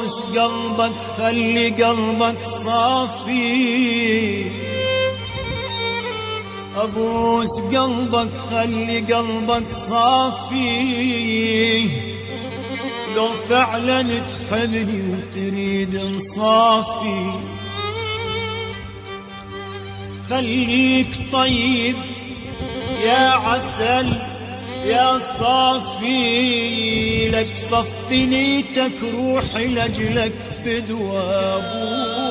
ابوس قلبك خلي قلبك صافي، ابوس قلبك خلي قلبك صافي، لو فعلا تحبني وتريد انصافي، خليك طيب يا عسل يا صافي، لك صفي نيتك روحي لجلك فدوى ابوك.